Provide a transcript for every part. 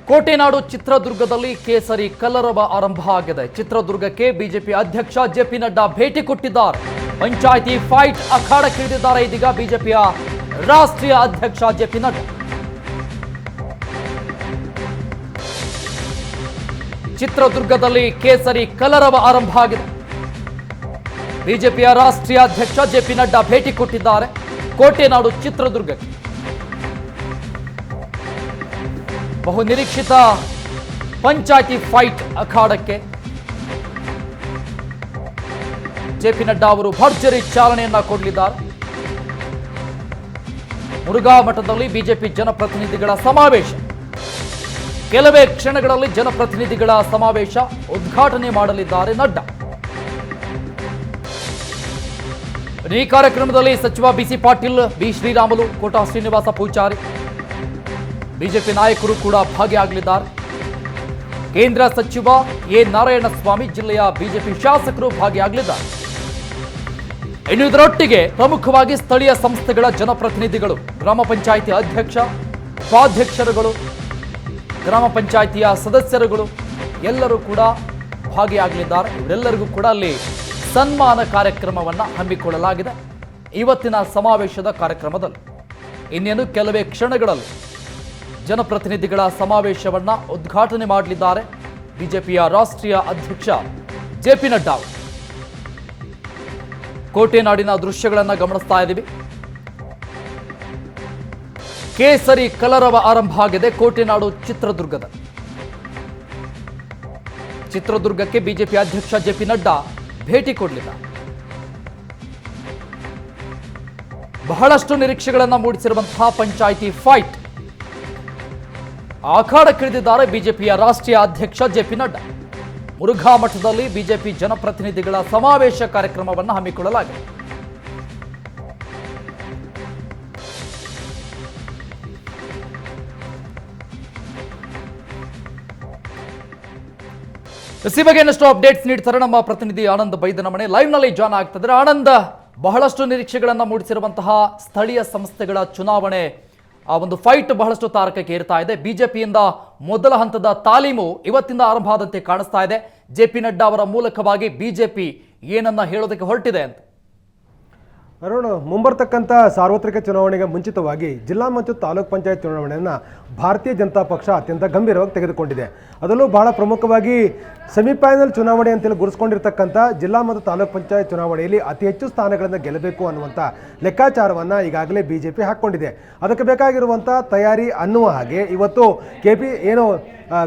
ಕೋಟೆನಾಡು ಚಿತ್ರದುರ್ಗದಲ್ಲಿ ಕೇಸರಿ ಕಲರವ ಆರಂಭ ಆಗಿದೆ. ಚಿತ್ರದುರ್ಗಕ್ಕೆ ಬಿಜೆಪಿ ಅಧ್ಯಕ್ಷ ಜೆಪಿ ನಡ್ಡಾ ಭೇಟಿ ಕೊಟ್ಟಿದ್ದಾರೆ. ಪಂಚಾಯಿತಿ ಫೈಟ್ ಅಖಾಡಕ್ಕಿಳಿದಿದ್ದಾರೆ ಇದೀಗ ಬಿಜೆಪಿಯ ರಾಷ್ಟ್ರೀಯ ಅಧ್ಯಕ್ಷ ಜೆಪಿ ನಡ್ಡಾ. ಚಿತ್ರದುರ್ಗದಲ್ಲಿ ಕೇಸರಿ ಕಲರವ ಆರಂಭ ಆಗಿದೆ. ಬಿಜೆಪಿಯ ರಾಷ್ಟ್ರೀಯ ಅಧ್ಯಕ್ಷ ಜೆಪಿ ನಡ್ಡಾ ಭೇಟಿ ಕೊಟ್ಟಿದ್ದಾರೆ ಕೋಟೆನಾಡು ಚಿತ್ರದುರ್ಗಕ್ಕೆ. ಬಹು ನಿರೀಕ್ಷಿತ ಪಂಚಾಯಿತಿ ಫೈಟ್ ಅಖಾಡಕ್ಕೆ ಜೆಪಿ ನಡ್ಡಾ ಅವರು ಭರ್ಜರಿ ಚಾಲನೆಯನ್ನ ಕೊಡಲಿದ್ದಾರೆ. ಮುರುಘಾ ಮಠದಲ್ಲಿ ಬಿಜೆಪಿ ಜನಪ್ರತಿನಿಧಿಗಳ ಸಮಾವೇಶ. ಕೆಲವೇ ಕ್ಷಣಗಳಲ್ಲಿ ಜನಪ್ರತಿನಿಧಿಗಳ ಸಮಾವೇಶ ಉದ್ಘಾಟನೆ ಮಾಡಲಿದ್ದಾರೆ ನಡ್ಡಾ. ಈ ಕಾರ್ಯಕ್ರಮದಲ್ಲಿ ಸಚಿವ ಬಿಸಿ ಪಾಟೀಲ್, ಬಿ ಶ್ರೀರಾಮುಲು, ಕೋಟಾ ಶ್ರೀನಿವಾಸ ಪೂಜಾರಿ, ಬಿಜೆಪಿ ನಾಯಕರು ಕೂಡ ಭಾಗಿಯಾಗಲಿದ್ದಾರೆ. ಕೇಂದ್ರ ಸಚಿವ ಎ ನಾರಾಯಣಸ್ವಾಮಿ, ಜಿಲ್ಲೆಯ ಬಿಜೆಪಿ ಶಾಸಕರು ಭಾಗಿಯಾಗಲಿದ್ದಾರೆ. ಇನ್ನು ಇದರೊಟ್ಟಿಗೆ ಪ್ರಮುಖವಾಗಿ ಸ್ಥಳೀಯ ಸಂಸ್ಥೆಗಳ ಜನಪ್ರತಿನಿಧಿಗಳು, ಗ್ರಾಮ ಪಂಚಾಯಿತಿ ಅಧ್ಯಕ್ಷ, ಉಪಾಧ್ಯಕ್ಷರುಗಳು, ಗ್ರಾಮ ಪಂಚಾಯಿತಿಯ ಸದಸ್ಯರುಗಳು ಎಲ್ಲರೂ ಕೂಡ ಭಾಗಿಯಾಗಲಿದ್ದಾರೆ. ಇವರೆಲ್ಲರಿಗೂ ಕೂಡ ಅಲ್ಲಿ ಸನ್ಮಾನ ಕಾರ್ಯಕ್ರಮವನ್ನು ಹಮ್ಮಿಕೊಳ್ಳಲಾಗಿದೆ. ಇವತ್ತಿನ ಸಮಾವೇಶದ ಕಾರ್ಯಕ್ರಮದಲ್ಲಿ ಇನ್ನೇನು ಕೆಲವೇ ಕ್ಷಣಗಳಲ್ಲಿ ಜನಪ್ರತಿನಿಧಿಗಳ ಸಮಾವೇಶವನ್ನ ಉದ್ಘಾಟನೆ ಮಾಡಲಿದ್ದಾರೆ ಬಿಜೆಪಿಯ ರಾಷ್ಟ್ರೀಯ ಅಧ್ಯಕ್ಷ ಜೆಪಿ ನಡ್ಡಾ. ಕೋಟೆನಾಡಿನ ದೃಶ್ಯಗಳನ್ನು ಗಮನಿಸ್ತಾ ಇದ್ದೀವಿ. ಕೇಸರಿ ಕಲರವ ಆರಂಭ ಆಗಿದೆ ಕೋಟೆನಾಡು ಚಿತ್ರದುರ್ಗದ. ಚಿತ್ರದುರ್ಗಕ್ಕೆ ಬಿಜೆಪಿ ಅಧ್ಯಕ್ಷ ಜೆಪಿ ನಡ್ಡಾ ಭೇಟಿ ಕೊಡಲಿದ್ದಾರೆ. ಬಹಳಷ್ಟು ನಿರೀಕ್ಷೆಗಳನ್ನು ಮೂಡಿಸಿರುವಂತಹ ಪಂಚಾಯಿತಿ ಫೈಟ್ ಅಖಾಡಕ್ಕಿಳಿದಿದ್ದಾರೆ ಬಿಜೆಪಿಯ ರಾಷ್ಟ್ರೀಯ ಅಧ್ಯಕ್ಷ ಜೆಪಿ ನಡ್ಡಾ. ಮುರುಘಾ ಮಠದಲ್ಲಿ ಬಿಜೆಪಿ ಜನಪ್ರತಿನಿಧಿಗಳ ಸಮಾವೇಶ ಕಾರ್ಯಕ್ರಮವನ್ನು ಹಮ್ಮಿಕೊಳ್ಳಲಾಗಿದೆ. ಈ ಬಗ್ಗೆ ಇನ್ನಷ್ಟು ಅಪ್ಡೇಟ್ಸ್ ನೀಡ್ತಾರೆ ನಮ್ಮ ಪ್ರತಿನಿಧಿ ಆನಂದ್ ಬೈದನಮನೆ. ಲೈವ್ ನಲ್ಲಿ ಜಾಯ್ನ್ ಆಗ್ತಿದ್ದಾರೆ. ಆನಂದ್, ಬಹಳಷ್ಟು ನಿರೀಕ್ಷೆಗಳನ್ನು ಮೂಡಿಸಿರುವಂತಹ ಸ್ಥಳೀಯ ಸಂಸ್ಥೆಗಳ ಚುನಾವಣೆ ಒಂದು ಫೈಟ್ ಬಹಳಷ್ಟು ತಾರಕಕ್ಕೆ ಏರ್ತಾ ಇದೆ. ಬಿಜೆಪಿಯಿಂದ ಮೊದಲ ಹಂತದ ತಾಲೀಮು ಇವತ್ತಿಂದ ಆರಂಭ ಆದಂತೆ ಕಾಣಿಸ್ತಾ ಇದೆ. ಜೆಪಿ ನಡ್ಡಾ ಅವರ ಮೂಲಕವಾಗಿ ಬಿಜೆಪಿ ಏನನ್ನ ಹೇಳೋದಕ್ಕೆ ಹೊರಟಿದೆ ಅಂತ? ಅರುಣ್, ಮುಂಬರ್ತಕ್ಕಂಥ ಸಾರ್ವತ್ರಿಕ ಚುನಾವಣೆಗೆ ಮುಂಚಿತವಾಗಿ ಜಿಲ್ಲಾ ಮತ್ತು ತಾಲೂಕ್ ಪಂಚಾಯತ್ ಚುನಾವಣೆಯನ್ನು ಭಾರತೀಯ ಜನತಾ ಪಕ್ಷ ಅತ್ಯಂತ ಗಂಭೀರವಾಗಿ ತೆಗೆದುಕೊಂಡಿದೆ. ಅದರಲ್ಲೂ ಬಹಳ ಪ್ರಮುಖವಾಗಿ ಸೆಮಿಫೈನಲ್ ಚುನಾವಣೆ ಅಂತೇಳಿ ಗುರುಸ್ಕೊಂಡಿರ್ತಕ್ಕಂಥ ಜಿಲ್ಲಾ ಮತ್ತು ತಾಲೂಕ್ ಪಂಚಾಯತ್ ಚುನಾವಣೆಯಲ್ಲಿ ಅತಿ ಹೆಚ್ಚು ಸ್ಥಾನಗಳನ್ನು ಗೆಲ್ಲಬೇಕು ಅನ್ನುವಂಥ ಲೆಕ್ಕಾಚಾರವನ್ನು ಈಗಾಗಲೇ ಬಿಜೆಪಿ ಹಾಕ್ಕೊಂಡಿದೆ. ಅದಕ್ಕೆ ಬೇಕಾಗಿರುವಂಥ ತಯಾರಿ ಅನ್ನುವ ಹಾಗೆ ಇವತ್ತು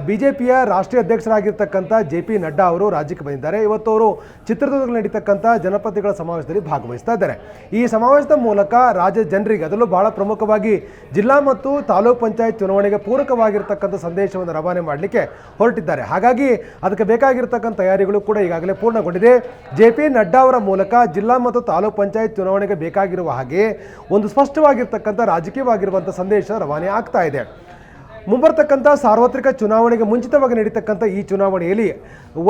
ಬಿಜೆಪಿಯ ರಾಷ್ಟ್ರೀಯ ಅಧ್ಯಕ್ಷರಾಗಿರ್ತಕ್ಕಂಥ ಜೆಪಿ ನಡ್ಡಾ ಅವರು ರಾಜ್ಯಕ್ಕೆ ಬಂದಿದ್ದಾರೆ. ಇವತ್ತು ಅವರು ಚಿತ್ರದುರ್ಗದಲ್ಲಿ ನಡೀತಕ್ಕಂಥ ಜನಪ್ರತಿನಿಧಿಗಳ ಸಮಾವೇಶದಲ್ಲಿ ಭಾಗವಹಿಸ್ತಾ ಇದ್ದಾರೆ. ಈ ಸಮಾವೇಶದ ಮೂಲಕ ರಾಜ್ಯದ ಜನರಿಗೆ, ಅದರಲ್ಲೂ ಬಹಳ ಪ್ರಮುಖವಾಗಿ ಜಿಲ್ಲಾ ಮತ್ತು ತಾಲೂಕ್ ಪಂಚಾಯತ್ ಚುನಾವಣೆಗೆ ಪೂರಕವಾಗಿರ್ತಕ್ಕಂಥ ಸಂದೇಶವನ್ನು ರವಾನೆ ಮಾಡಲಿಕ್ಕೆ ಹೊರಟಿದ್ದಾರೆ. ಹಾಗಾಗಿ ಅದಕ್ಕೆ ಬೇಕಾಗಿರ್ತಕ್ಕಂಥ ತಯಾರಿಗಳು ಕೂಡ ಈಗಾಗಲೇ ಪೂರ್ಣಗೊಂಡಿದೆ. ಜೆಪಿ ನಡ್ಡಾ ಅವರ ಮೂಲಕ ಜಿಲ್ಲಾ ಮತ್ತು ತಾಲೂಕ್ ಪಂಚಾಯತ್ ಚುನಾವಣೆಗೆ ಬೇಕಾಗಿರುವ ಹಾಗೆ ಒಂದು ಸ್ಪಷ್ಟವಾಗಿರ್ತಕ್ಕಂಥ ರಾಜಕೀಯವಾಗಿರುವಂಥ ಸಂದೇಶ ರವಾನೆ ಆಗ್ತಾ ಇದೆ. ಮುಂಬರ್ತಕ್ಕಂಥ ಸಾರ್ವತ್ರಿಕ ಚುನಾವಣೆಗೆ ಮುಂಚಿತವಾಗಿ ನಡೀತಕ್ಕಂಥ ಈ ಚುನಾವಣೆಯಲ್ಲಿ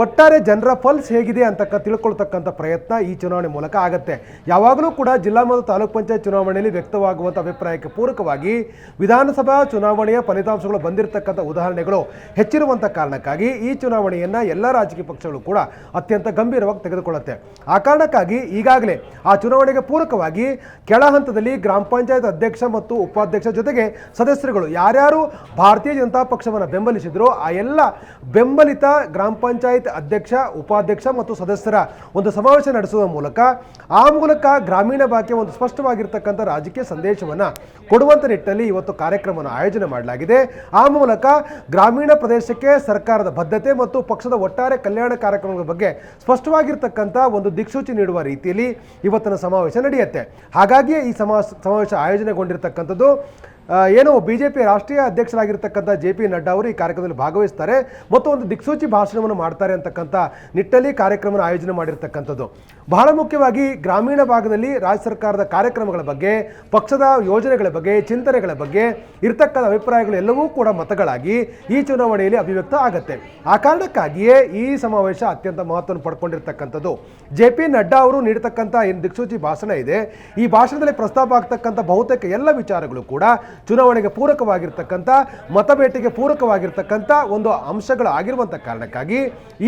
ಒಟ್ಟಾರೆ ಜನರ ಪಲ್ಸ್ ಹೇಗಿದೆ ಅಂತ ತಿಳ್ಕೊಳ್ತಕ್ಕಂಥ ಪ್ರಯತ್ನ ಈ ಚುನಾವಣೆ ಮೂಲಕ ಆಗುತ್ತೆ. ಯಾವಾಗಲೂ ಕೂಡ ಜಿಲ್ಲಾ ಮತ್ತು ತಾಲೂಕ್ ಪಂಚಾಯತ್ ಚುನಾವಣೆಯಲ್ಲಿ ವ್ಯಕ್ತವಾಗುವಂಥ ಅಭಿಪ್ರಾಯಕ್ಕೆ ಪೂರಕವಾಗಿ ವಿಧಾನಸಭಾ ಚುನಾವಣೆಯ ಫಲಿತಾಂಶಗಳು ಬಂದಿರತಕ್ಕಂಥ ಉದಾಹರಣೆಗಳು ಹೆಚ್ಚಿರುವಂಥ ಕಾರಣಕ್ಕಾಗಿ ಈ ಚುನಾವಣೆಯನ್ನು ಎಲ್ಲ ರಾಜಕೀಯ ಪಕ್ಷಗಳು ಕೂಡ ಅತ್ಯಂತ ಗಂಭೀರವಾಗಿ ತೆಗೆದುಕೊಳ್ಳುತ್ತೆ. ಆ ಕಾರಣಕ್ಕಾಗಿ ಈಗಾಗಲೇ ಆ ಚುನಾವಣೆಗೆ ಪೂರಕವಾಗಿ ಕೆಳ ಹಂತದಲ್ಲಿ ಗ್ರಾಮ ಪಂಚಾಯತ್ ಅಧ್ಯಕ್ಷ ಮತ್ತು ಉಪಾಧ್ಯಕ್ಷ ಜೊತೆಗೆ ಸದಸ್ಯರುಗಳು ಯಾರ್ಯಾರು ಭಾರತೀಯ ಜನತಾ ಪಕ್ಷವನ್ನು ಬೆಂಬಲಿಸಿದ್ರು ಆ ಎಲ್ಲ ಬೆಂಬಲಿತ ಗ್ರಾಮ ಪಂಚಾಯತ್ ಅಧ್ಯಕ್ಷ, ಉಪಾಧ್ಯಕ್ಷ ಮತ್ತು ಸದಸ್ಯರ ಒಂದು ಸಮಾವೇಶ ನಡೆಸುವ ಮೂಲಕ ಗ್ರಾಮೀಣ ಭಾಗಕ್ಕೆ ಒಂದು ಸ್ಪಷ್ಟವಾಗಿರ್ತಕ್ಕಂಥ ರಾಜಕೀಯ ಸಂದೇಶವನ್ನು ಕೊಡುವಂಥ ನಿಟ್ಟಿನಲ್ಲಿ ಇವತ್ತು ಕಾರ್ಯಕ್ರಮವನ್ನು ಆಯೋಜನೆ ಮಾಡಲಾಗಿದೆ. ಆ ಮೂಲಕ ಗ್ರಾಮೀಣ ಪ್ರದೇಶಕ್ಕೆ ಸರ್ಕಾರದ ಬದ್ಧತೆ ಮತ್ತು ಪಕ್ಷದ ಒಟ್ಟಾರೆ ಕಲ್ಯಾಣ ಕಾರ್ಯಕ್ರಮಗಳ ಬಗ್ಗೆ ಸ್ಪಷ್ಟವಾಗಿರ್ತಕ್ಕಂಥ ಒಂದು ದಿಕ್ಸೂಚಿ ನೀಡುವ ರೀತಿಯಲ್ಲಿ ಇವತ್ತಿನ ಸಮಾವೇಶ ನಡೆಯುತ್ತೆ. ಹಾಗಾಗಿ ಈ ಸಮಾವೇಶ ಆಯೋಜನೆಗೊಂಡಿರ್ತಕ್ಕಂಥದ್ದು ಬಿಜೆಪಿ ರಾಷ್ಟ್ರೀಯ ಅಧ್ಯಕ್ಷರಾಗಿರ್ತಕ್ಕಂಥ ಜೆಪಿ ನಡ್ಡಾ ಅವರು ಈ ಕಾರ್ಯಕ್ರಮದಲ್ಲಿ ಭಾಗವಹಿಸ್ತಾರೆ ಮತ್ತು ಒಂದು ದಿಕ್ಸೂಚಿ ಭಾಷಣವನ್ನು ಮಾಡ್ತಾರೆ ಅಂತಕ್ಕಂಥ ನಿಟ್ಟಲ್ಲಿ ಕಾರ್ಯಕ್ರಮ ಆಯೋಜನೆ ಮಾಡಿರ್ತಕ್ಕಂಥದ್ದು. ಬಹಳ ಮುಖ್ಯವಾಗಿ ಗ್ರಾಮೀಣ ಭಾಗದಲ್ಲಿ ರಾಜ್ಯ ಸರ್ಕಾರದ ಕಾರ್ಯಕ್ರಮಗಳ ಬಗ್ಗೆ, ಪಕ್ಷದ ಯೋಜನೆಗಳ ಬಗ್ಗೆ, ಚಿಂತನೆಗಳ ಬಗ್ಗೆ ಇರ್ತಕ್ಕಂಥ ಅಭಿಪ್ರಾಯಗಳು ಎಲ್ಲವೂ ಕೂಡ ಮತಗಳಾಗಿ ಈ ಚುನಾವಣೆಯಲ್ಲಿ ಅಭಿವ್ಯಕ್ತ ಆಗುತ್ತೆ. ಆ ಕಾರಣಕ್ಕಾಗಿಯೇ ಈ ಸಮಾವೇಶ ಅತ್ಯಂತ ಮಹತ್ವವನ್ನು ಪಡ್ಕೊಂಡಿರ್ತಕ್ಕಂಥದ್ದು. ಜೆಪಿ ನಡ್ಡಾ ಅವರು ನೀಡತಕ್ಕಂಥ ಏನು ದಿಕ್ಸೂಚಿ ಭಾಷಣ ಇದೆ, ಈ ಭಾಷಣದಲ್ಲಿ ಪ್ರಸ್ತಾಪ ಆಗ್ತಕ್ಕಂಥ ಬಹುತೇಕ ಎಲ್ಲ ವಿಚಾರಗಳು ಕೂಡ ಚುನಾವಣೆಗೆ ಪೂರಕವಾಗಿರ್ತಕ್ಕಂಥ ಮತಬೇಟೆಗೆ ಪೂರಕವಾಗಿರ್ತಕ್ಕಂಥ ಒಂದು ಅಂಶಗಳು ಆಗಿರುವಂಥ ಕಾರಣಕ್ಕಾಗಿ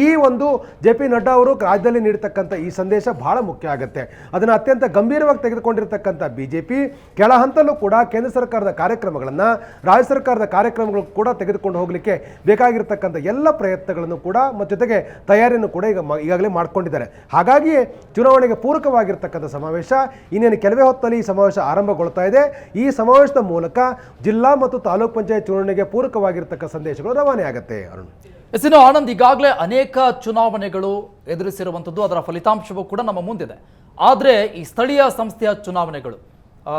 ಈ ಒಂದು ಜೆ ಪಿ ನಡ್ಡಾ ಅವರು ರಾಜ್ಯದಲ್ಲಿ ನೀಡತಕ್ಕಂಥ ಈ ಸಂದೇಶ ಬಹಳ ಮುಖ್ಯ ಆಗುತ್ತೆ. ಅದನ್ನು ಅತ್ಯಂತ ಗಂಭೀರವಾಗಿ ತೆಗೆದುಕೊಂಡಿರ್ತಕ್ಕಂಥ ಬಿಜೆಪಿ ಕೆಳ ಹಂತಲ್ಲೂ ಕೂಡ ಕೇಂದ್ರ ಸರ್ಕಾರದ ಕಾರ್ಯಕ್ರಮಗಳನ್ನು ರಾಜ್ಯ ಸರ್ಕಾರದ ಕಾರ್ಯಕ್ರಮಗಳು ಕೂಡ ತೆಗೆದುಕೊಂಡು ಹೋಗಲಿಕ್ಕೆ ಬೇಕಾಗಿರ್ತಕ್ಕಂಥ ಎಲ್ಲ ಪ್ರಯತ್ನಗಳನ್ನು ಕೂಡ ಮತ್ತು ಜೊತೆಗೆ ತಯಾರಿಯನ್ನು ಕೂಡ ಈಗಾಗಲೇ ಮಾಡಿಕೊಂಡಿದ್ದಾರೆ. ಹಾಗಾಗಿಯೇ ಚುನಾವಣೆಗೆ ಪೂರಕವಾಗಿರ್ತಕ್ಕಂಥ ಸಮಾವೇಶ ಇನ್ನೇನು ಕೆಲವೇ ಹೊತ್ತಲ್ಲಿ ಈ ಸಮಾವೇಶ ಆರಂಭಗೊಳ್ತಾ ಇದೆ. ಈ ಸಮಾವೇಶದ ಮೂಲಕ ಜಿಲ್ಲಾ ಮತ್ತು ತಾಲೂಕ್ ಪಂಚಾಯತ್ ಚುನಾವಣೆಗೆ ಪೂರಕವಾಗಿರ್ತಕ್ಕ ಸಂದೇಶಗಳು ರವಾನೆ ಆಗುತ್ತೆ. ಅರುಣ್, ಇನ್ನು ಆನಂದ್, ಈಗಾಗಲೇ ಅನೇಕ ಚುನಾವಣೆಗಳು ಎದುರಿಸಿರುವಂಥದ್ದು, ಅದರ ಫಲಿತಾಂಶವೂ ಕೂಡ ನಮ್ಮ ಮುಂದಿದೆ. ಆದರೆ ಈ ಸ್ಥಳೀಯ ಸಂಸ್ಥೆಯ ಚುನಾವಣೆಗಳು,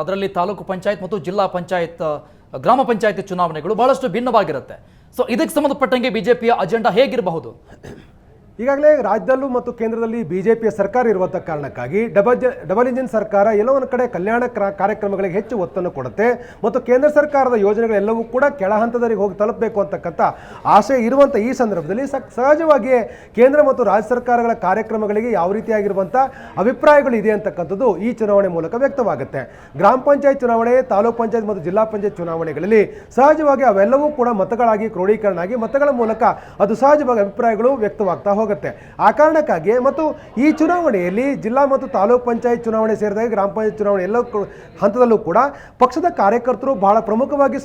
ಅದರಲ್ಲಿ ತಾಲೂಕು ಪಂಚಾಯತ್ ಮತ್ತು ಜಿಲ್ಲಾ ಪಂಚಾಯತ್ ಗ್ರಾಮ ಪಂಚಾಯತಿ ಚುನಾವಣೆಗಳು ಬಹಳಷ್ಟು ಭಿನ್ನವಾಗಿರುತ್ತೆ. ಸೊ ಇದಕ್ಕೆ ಸಂಬಂಧಪಟ್ಟಂಗೆ ಬಿಜೆಪಿಯ ಅಜೆಂಡಾ ಹೇಗಿರಬಹುದು? ಈಗಾಗಲೇ ರಾಜ್ಯದಲ್ಲೂ ಮತ್ತು ಕೇಂದ್ರದಲ್ಲಿ ಬಿಜೆಪಿಯ ಸರ್ಕಾರ ಇರುವಂಥ ಕಾರಣಕ್ಕಾಗಿ ಡಬಲ್ ಇಂಜಿನ್ ಸರ್ಕಾರ ಎಲ್ಲೋ ಒಂದು ಕಡೆ ಕಲ್ಯಾಣ ಕಾರ್ಯಕ್ರಮಗಳಿಗೆ ಹೆಚ್ಚು ಒತ್ತನ್ನು ಕೊಡುತ್ತೆ ಮತ್ತು ಕೇಂದ್ರ ಸರ್ಕಾರದ ಯೋಜನೆಗಳೆಲ್ಲವೂ ಕೂಡ ಕೆಳ ಹಂತದಲ್ಲಿ ಹೋಗಿ ತಲುಪಬೇಕು ಅಂತಕ್ಕಂಥ ಆಶೆ ಇರುವಂಥ ಈ ಸಂದರ್ಭದಲ್ಲಿ ಸಹಜವಾಗಿಯೇ ಕೇಂದ್ರ ಮತ್ತು ರಾಜ್ಯ ಸರ್ಕಾರಗಳ ಕಾರ್ಯಕ್ರಮಗಳಿಗೆ ಯಾವ ರೀತಿಯಾಗಿರುವಂಥ ಅಭಿಪ್ರಾಯಗಳು ಇದೆ ಅಂತಕ್ಕಂಥದ್ದು ಈ ಚುನಾವಣೆ ಮೂಲಕ ವ್ಯಕ್ತವಾಗುತ್ತೆ. ಗ್ರಾಮ ಪಂಚಾಯತ್ ಚುನಾವಣೆ, ತಾಲೂಕ್ ಪಂಚಾಯತ್ ಮತ್ತು ಜಿಲ್ಲಾ ಪಂಚಾಯತ್ ಚುನಾವಣೆಗಳಲ್ಲಿ ಸಹಜವಾಗಿ ಅವೆಲ್ಲವೂ ಕೂಡ ಮತಗಳಾಗಿ ಕ್ರೋಢೀಕರಣ ಆಗಿ ಮತಗಳ ಮೂಲಕ ಅದು ಸಹಜವಾಗಿ ಅಭಿಪ್ರಾಯಗಳು ವ್ಯಕ್ತವಾಗ್ತಾ ಹೋಗುತ್ತೆ. ಆ ಕಾರಣಕ್ಕಾಗಿ ಮತ್ತು ಈ ಚುನಾವಣೆಯಲ್ಲಿ ಜಿಲ್ಲಾ ಮತ್ತು ತಾಲೂಕ್ ಪಂಚಾಯತ್ ಚುನಾವಣೆ ಸೇರಿದಾಗ ಗ್ರಾಮ ಪಂಚಾಯತ್ ಚುನಾವಣೆ ಎಲ್ಲ ಹಂತದಲ್ಲೂ ಕೂಡ ಪಕ್ಷದ ಕಾರ್ಯಕರ್ತರು ಬಹಳ ಪ್ರಮುಖವಾಗಿ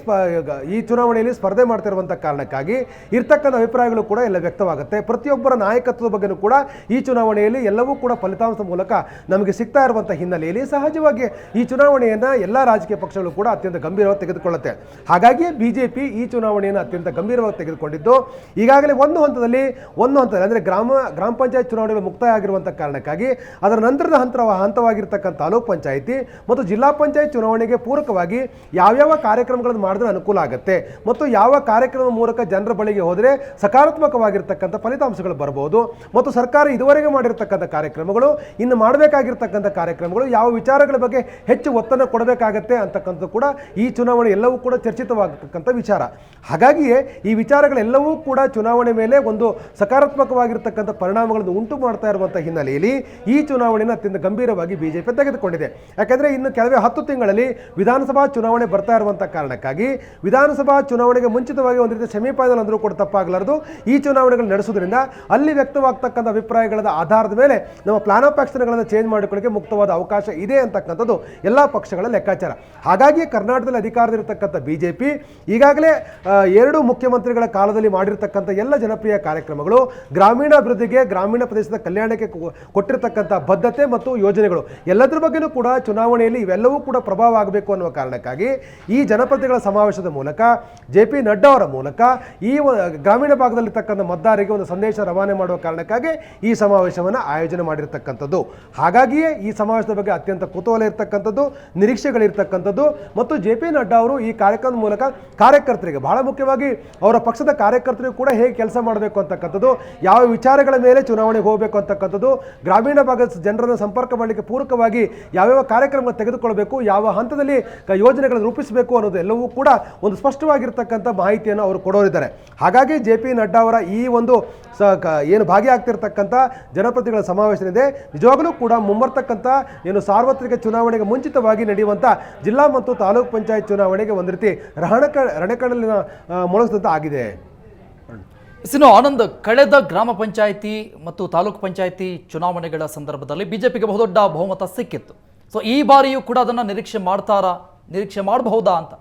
ಈ ಚುನಾವಣೆಯಲ್ಲಿ ಸ್ಪರ್ಧೆ ಮಾಡ್ತಿರುವಂಥ ಕಾರಣಕ್ಕಾಗಿ ಇರ್ತಕ್ಕಂಥ ಅಭಿಪ್ರಾಯಗಳು ಕೂಡ ಎಲ್ಲ ವ್ಯಕ್ತವಾಗುತ್ತೆ. ಪ್ರತಿಯೊಬ್ಬರ ನಾಯಕತ್ವದ ಬಗ್ಗೆಯೂ ಕೂಡ ಈ ಚುನಾವಣೆಯಲ್ಲಿ ಎಲ್ಲವೂ ಕೂಡ ಫಲಿತಾಂಶದ ಮೂಲಕ ನಮಗೆ ಸಿಗ್ತಾ ಇರುವಂಥ ಹಿನ್ನೆಲೆಯಲ್ಲಿ ಸಹಜವಾಗಿ ಈ ಚುನಾವಣೆಯನ್ನು ಎಲ್ಲ ರಾಜಕೀಯ ಪಕ್ಷಗಳು ಕೂಡ ಅತ್ಯಂತ ಗಂಭೀರವಾಗಿ ತೆಗೆದುಕೊಳ್ಳುತ್ತೆ. ಹಾಗಾಗಿ ಬಿಜೆಪಿ ಈ ಚುನಾವಣೆಯನ್ನು ಅತ್ಯಂತ ಗಂಭೀರವಾಗಿ ತೆಗೆದುಕೊಂಡಿದ್ದು ಈಗಾಗಲೇ ಒಂದು ಹಂತದಲ್ಲಿ ಅಂದರೆ ಗ್ರಾಮ ಪಂಚಾಯತ್ ಚುನಾವಣೆಗಳು ಮುಕ್ತಾಯ ಆಗಿರುವಂಥ ಕಾರಣಕ್ಕಾಗಿ ಅದರ ನಂತರದ ಹಂತವಾಗಿರ್ತಕ್ಕಂಥ ತಾಲೂಕ್ ಪಂಚಾಯಿತಿ ಮತ್ತು ಜಿಲ್ಲಾ ಪಂಚಾಯತ್ ಚುನಾವಣೆಗೆ ಪೂರಕವಾಗಿ ಯಾವ್ಯಾವ ಕಾರ್ಯಕ್ರಮಗಳನ್ನು ಮಾಡಿದ್ರೆ ಅನುಕೂಲ ಆಗುತ್ತೆ ಮತ್ತು ಯಾವ ಕಾರ್ಯಕ್ರಮ ಮೂಲಕ ಜನರ ಬಳಿಗೆ ಹೋದರೆ ಸಕಾರಾತ್ಮಕವಾಗಿರ್ತಕ್ಕಂಥ ಫಲಿತಾಂಶಗಳು ಬರಬಹುದು ಮತ್ತು ಸರ್ಕಾರ ಇದುವರೆಗೆ ಮಾಡಿರ್ತಕ್ಕಂಥ ಕಾರ್ಯಕ್ರಮಗಳು ಇನ್ನು ಮಾಡಬೇಕಾಗಿರ್ತಕ್ಕಂಥ ಕಾರ್ಯಕ್ರಮಗಳು ಯಾವ ವಿಚಾರಗಳ ಬಗ್ಗೆ ಹೆಚ್ಚು ಒತ್ತನ್ನು ಕೊಡಬೇಕಾಗತ್ತೆ ಅಂತಕ್ಕಂಥದ್ದು ಕೂಡ ಈ ಚುನಾವಣೆ ಎಲ್ಲವೂ ಕೂಡ ಚರ್ಚಿತವಾಗತಕ್ಕಂಥ ವಿಚಾರ. ಹಾಗಾಗಿಯೇ ಈ ವಿಚಾರಗಳೆಲ್ಲವೂ ಕೂಡ ಚುನಾವಣೆ ಮೇಲೆ ಒಂದು ಸಕಾರಾತ್ಮಕವಾಗಿರ್ತಕ್ಕಂಥ ಪರಿಣಾಮಗಳನ್ನು ಉಂಟು ಮಾಡ್ತಾ ಇರುವಂಥ ಹಿನ್ನೆಲೆಯಲ್ಲಿ ಈ ಚುನಾವಣೆಯನ್ನು ಅತ್ಯಂತ ಗಂಭೀರವಾಗಿ ಬಿಜೆಪಿ ತೆಗೆದುಕೊಂಡಿದೆ. ಯಾಕೆಂದರೆ ಇನ್ನು ಕೆಲವೇ 10 ತಿಂಗಳಲ್ಲಿ ವಿಧಾನಸಭಾ ಚುನಾವಣೆ ಬರ್ತಾ ಇರುವಂಥ ಕಾರಣಕ್ಕಾಗಿ ವಿಧಾನಸಭಾ ಚುನಾವಣೆಗೆ ಮುಂಚಿತವಾಗಿ ಒಂದು ರೀತಿ ಸೆಮಿಫೈನಲ್ ಅಂದರೂ ಕೂಡ ತಪ್ಪಾಗಲಾರದು ಈ ಚುನಾವಣೆಗಳು ನಡೆಸೋದ್ರಿಂದ ಅಲ್ಲಿ ವ್ಯಕ್ತವಾಗ್ತಕ್ಕಂಥ ಅಭಿಪ್ರಾಯಗಳ ಆಧಾರದ ಮೇಲೆ ನಮ್ಮ ಪ್ಲಾನ್ ಆಫ್ ಆಕ್ಷನ್ಗಳನ್ನು ಚೇಂಜ್ ಮಾಡಿಕೊಳ್ಳಿಕ್ಕೆ ಮುಕ್ತವಾದ ಅವಕಾಶ ಇದೆ ಅಂತಕ್ಕಂಥದ್ದು ಎಲ್ಲ ಪಕ್ಷಗಳ ಲೆಕ್ಕಾಚಾರ. ಹಾಗಾಗಿ ಕರ್ನಾಟಕದಲ್ಲಿ ಅಧಿಕಾರದಲ್ಲಿರ್ತಕ್ಕಂಥ ಬಿಜೆಪಿ ಈಗಾಗಲೇ 2 ಮುಖ್ಯಮಂತ್ರಿಗಳ ಕಾಲದಲ್ಲಿ ಮಾಡಿರ್ತಕ್ಕಂಥ ಎಲ್ಲ ಜನಪ್ರಿಯ ಕಾರ್ಯಕ್ರಮಗಳು ಗ್ರಾಮೀಣಾಭಿವೃದ್ಧಿಗೆ, ಗ್ರಾಮೀಣ ಪ್ರದೇಶದ ಕಲ್ಯಾಣಕ್ಕೆ ಕೊಟ್ಟಿರತಕ್ಕಂಥ ಬದ್ಧತೆ ಮತ್ತು ಯೋಜನೆಗಳು ಎಲ್ಲದರ ಬಗ್ಗೆಯೂ ಕೂಡ ಚುನಾವಣೆಯಲ್ಲಿ ಇವೆಲ್ಲವೂ ಕೂಡ ಪ್ರಭಾವ ಆಗಬೇಕು ಅನ್ನುವ ಕಾರಣಕ್ಕಾಗಿ ಈ ಜನಪ್ರತಿನಿಧಿಗಳ ಸಮಾವೇಶದ ಮೂಲಕ ಜೆ ಪಿ ನಡ್ಡಾ ಅವರ ಮೂಲಕ ಈ ಗ್ರಾಮೀಣ ಭಾಗದಲ್ಲಿರ್ತಕ್ಕಂಥ ಮತದಾರರಿಗೆ ಒಂದು ಸಂದೇಶ ರವಾನೆ ಮಾಡುವ ಕಾರಣಕ್ಕಾಗಿ ಈ ಸಮಾವೇಶವನ್ನು ಆಯೋಜನೆ ಮಾಡಿರ್ತಕ್ಕಂಥದ್ದು. ಹಾಗಾಗಿಯೇ ಈ ಸಮಾವೇಶದ ಬಗ್ಗೆ ಅತ್ಯಂತ ಕುತೂಹಲ ಇರತಕ್ಕಂಥದ್ದು, ನಿರೀಕ್ಷೆಗಳಿರ್ತಕ್ಕಂಥದ್ದು ಮತ್ತು ಜೆ ಪಿ ನಡ್ಡಾ ಅವರು ಈ ಕಾರ್ಯಕ್ರಮದ ಮೂಲಕ ಕಾರ್ಯಕರ್ತರಿಗೆ, ಬಹಳ ಮುಖ್ಯವಾಗಿ ಅವರ ಪಕ್ಷದ ಕಾರ್ಯಕರ್ತರಿಗೂ ಕೂಡ ಹೇಗೆ ಕೆಲಸ ಮಾಡಬೇಕು ಅಂತಕ್ಕಂಥದ್ದು, ಯಾವ ವಿಚಾರಗಳ ಮೇಲೆ ಚುನಾವಣೆಗೆ ಹೋಗಬೇಕು ಅಂತಕ್ಕಂಥದ್ದು, ಗ್ರಾಮೀಣ ಭಾಗದ ಜನರನ್ನು ಸಂಪರ್ಕ ಮಾಡಲಿಕ್ಕೆ ಪೂರಕವಾಗಿ ಯಾವ್ಯಾವ ಕಾರ್ಯಕ್ರಮಗಳನ್ನು ತೆಗೆದುಕೊಳ್ಳಬೇಕು, ಯಾವ ಹಂತದಲ್ಲಿ ಯೋಜನೆಗಳನ್ನು ರೂಪಿಸಬೇಕು ಅನ್ನೋದು ಎಲ್ಲವೂ ಕೂಡ ಒಂದು ಸ್ಪಷ್ಟವಾಗಿರ್ತಕ್ಕಂಥ ಮಾಹಿತಿಯನ್ನು ಅವರು ಕೊಡೋರಿದ್ದಾರೆ. ಹಾಗಾಗಿ ಜೆ ಪಿ ನಡ್ಡಾ ಅವರ ಈ ಒಂದು ಏನು ಭಾಗಿಯಾಗ್ತಿರ್ತಕ್ಕಂಥ ಜನಪ್ರತಿನಿಧಿಗಳ ಸಮಾವೇಶನಿದೆ ನಿಜವಾಗಲೂ ಕೂಡ ಮುಂಬರ್ತಕ್ಕಂಥ ಏನು ಸಾರ್ವತ್ರಿಕ ಚುನಾವಣೆಗೆ ಮುಂಚಿತವಾಗಿ ನಡೆಯುವಂಥ ಜಿಲ್ಲಾ ಮತ್ತು ತಾಲೂಕ್ ಪಂಚಾಯತ್ ಚುನಾವಣೆಗೆ ಒಂದು ರೀತಿ ರಣಕಣಲಿನ ಮೊಳಗಿಸಿದಂತೆ ಆಗಿದೆ. ಇನ್ನು ಆನಂದ್, ಕಳೆದ ಗ್ರಾಮ ಪಂಚಾಯಿತಿ ಮತ್ತು ತಾಲೂಕು ಪಂಚಾಯಿತಿ ಚುನಾವಣೆಗಳ ಸಂದರ್ಭದಲ್ಲಿ ಬಿಜೆಪಿಗೆ ಬಹುದೊಡ್ಡ ಬಹುಮತ ಸಿಕ್ಕಿತ್ತು. ಸೊ ಈ ಬಾರಿಯೂ ಕೂಡ ಅದನ್ನು ನಿರೀಕ್ಷೆ ಮಾಡಬಹುದಾ ಅಂತ?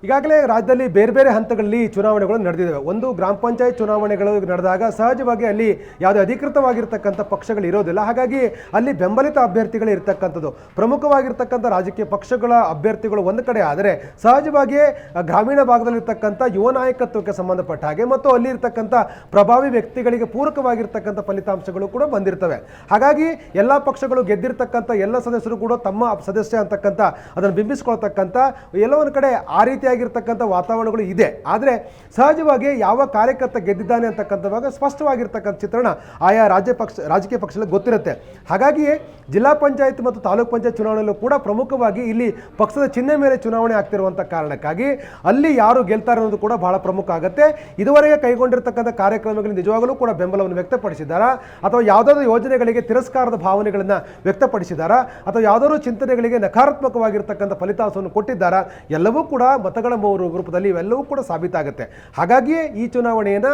ಈಗಾಗಲೇ ರಾಜ್ಯದಲ್ಲಿ ಬೇರೆ ಬೇರೆ ಹಂತಗಳಲ್ಲಿ ಚುನಾವಣೆಗಳು ನಡೆದಿದ್ದಾವೆ. ಒಂದು ಗ್ರಾಮ ಪಂಚಾಯತ್ ಚುನಾವಣೆಗಳು ನಡೆದಾಗ ಸಹಜವಾಗಿ ಅಲ್ಲಿ ಯಾವುದೇ ಅಧಿಕೃತವಾಗಿರ್ತಕ್ಕಂಥ ಪಕ್ಷಗಳು ಇರೋದಿಲ್ಲ. ಹಾಗಾಗಿ ಅಲ್ಲಿ ಬೆಂಬಲಿತ ಅಭ್ಯರ್ಥಿಗಳು ಇರ್ತಕ್ಕಂಥದ್ದು, ಪ್ರಮುಖವಾಗಿರ್ತಕ್ಕಂಥ ರಾಜಕೀಯ ಪಕ್ಷಗಳ ಅಭ್ಯರ್ಥಿಗಳು ಒಂದು ಕಡೆ ಆದರೆ ಸಹಜವಾಗಿಯೇ ಗ್ರಾಮೀಣ ಭಾಗದಲ್ಲಿರ್ತಕ್ಕಂಥ ಯುವ ನಾಯಕತ್ವಕ್ಕೆ ಸಂಬಂಧಪಟ್ಟ ಹಾಗೆ ಮತ್ತು ಅಲ್ಲಿ ಇರ್ತಕ್ಕಂಥ ಪ್ರಭಾವಿ ವ್ಯಕ್ತಿಗಳಿಗೆ ಪೂರಕವಾಗಿರ್ತಕ್ಕಂಥ ಫಲಿತಾಂಶಗಳು ಕೂಡ ಬಂದಿರ್ತವೆ. ಹಾಗಾಗಿ ಎಲ್ಲ ಪಕ್ಷಗಳು ಗೆದ್ದಿರ್ತಕ್ಕಂಥ ಎಲ್ಲ ಸದಸ್ಯರು ಕೂಡ ತಮ್ಮ ಸದಸ್ಯ ಅಂತಕ್ಕಂಥ ಅದನ್ನು ಬಿಂಬಿಸ್ಕೊಳ್ತಕ್ಕಂಥ ಎಲ್ಲೋ ಒಂದು ಕಡೆ ಆ ರೀತಿ ರೀತಿಯಾಗಿರ್ತಕ್ಕಂಥ ವಾತಾವರಣಗಳು ಇದೆ. ಆದರೆ ಸಹಜವಾಗಿ ಯಾವ ಕಾರ್ಯಕರ್ತ ಗೆದ್ದಿದ್ದಾನೆ ಅಂತಕ್ಕಂಥವಾಗ ಸ್ಪಷ್ಟವಾಗಿರ್ತಕ್ಕಂಥ ಚಿತ್ರಣ ಆಯಾ ರಾಜಕೀಯ ಪಕ್ಷಗಳಿಗೆ ಗೊತ್ತಿರುತ್ತೆ. ಹಾಗಾಗಿಯೇ ಜಿಲ್ಲಾ ಪಂಚಾಯತ್ ಮತ್ತು ತಾಲೂಕ್ ಪಂಚಾಯತ್ ಚುನಾವಣೆಯಲ್ಲೂ ಕೂಡ ಪ್ರಮುಖವಾಗಿ ಇಲ್ಲಿ ಪಕ್ಷದ ಚಿಹ್ನೆ ಮೇಲೆ ಚುನಾವಣೆ ಆಗ್ತಿರುವಂಥ ಕಾರಣಕ್ಕಾಗಿ ಅಲ್ಲಿ ಯಾರು ಗೆಲ್ತಾರೆ ಅನ್ನೋದು ಕೂಡ ಬಹಳ ಪ್ರಮುಖ ಆಗುತ್ತೆ. ಇದುವರೆಗೆ ಕೈಗೊಂಡಿರ್ತಕ್ಕಂಥ ಕಾರ್ಯಕ್ರಮಗಳಿಗೆ ನಿಜವಾಗಲೂ ಕೂಡ ಬೆಂಬಲವನ್ನು ವ್ಯಕ್ತಪಡಿಸಿದ್ದಾರಾ, ಅಥವಾ ಯಾವುದಾದ್ರೂ ಯೋಜನೆಗಳಿಗೆ ತಿರಸ್ಕಾರದ ಭಾವನೆಗಳನ್ನು ವ್ಯಕ್ತಪಡಿಸಿದ್ದಾರಾ, ಅಥವಾ ಯಾವುದಾದ್ರೂ ಚಿಂತನೆಗಳಿಗೆ ನಕಾರಾತ್ಮಕವಾಗಿರ್ತಕ್ಕಂಥ ಫಲಿತಾಂಶವನ್ನು ಕೊಟ್ಟಿದ್ದಾರಾ, ಎಲ್ಲವೂ ಕೂಡ ಮತಗಳ ರೂಪದಲ್ಲಿ ಇವೆಲ್ಲವೂ ಕೂಡ ಸಾಬೀತಾಗುತ್ತೆ. ಹಾಗಾಗಿಯೇ ಈ ಚುನಾವಣೆಯನ್ನು